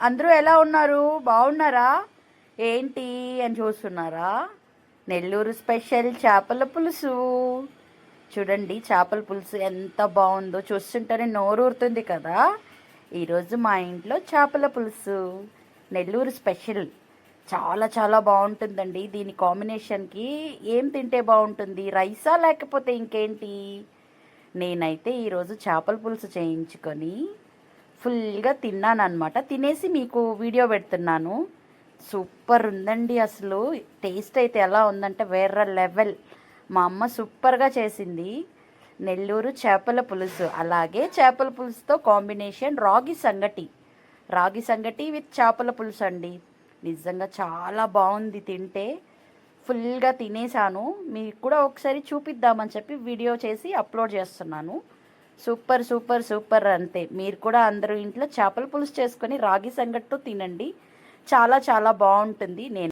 అందరూ ఎలా ఉన్నారు? బాగున్నారా? ఏంటి అని చూస్తున్నారా? నెల్లూరు స్పెషల్ చేపల పులుసు. చూడండి చేపల పులుసు ఎంత బాగుందో, చూస్తుంటేనే నోరూరుతుంది కదా. ఈరోజు మా ఇంట్లో చేపల పులుసు నెల్లూరు స్పెషల్. చాలా చాలా బాగుంటుందండి. దీని కాంబినేషన్కి ఏం తింటే బాగుంటుంది? రైసా లేకపోతే ఇంకేంటి? నేనైతే ఈరోజు చేపల పులుసు చేయించుకొని ఫుల్గా తిన్నానమాట. తినేసి మీకు వీడియో పెడుతున్నాను. సూపర్ ఉందండి. అసలు టేస్ట్ అయితే ఎలా ఉందంటే వేరే లెవెల్. మా అమ్మ సూపర్గా చేసింది. నెల్లూరు చేపల పులుసు, అలాగే చేపల పులుసుతో కాంబినేషన్ రాగి సంగటి విత్ చేపల పులుసు అండి. నిజంగా చాలా బాగుంది. తింటే ఫుల్గా తినేసాను. మీకు కూడా ఒకసారి చూపిద్దామని చెప్పి వీడియో చేసి అప్లోడ్ చేస్తున్నాను. సూపర్ సూపర్ సూపర్ అంతే. మీరు కూడా అందరూ ఇంట్లో చేపల పులుసు చేసుకొని రాగి సంగటితో తినండి. చాలా చాలా బాగుంటుంది. నేను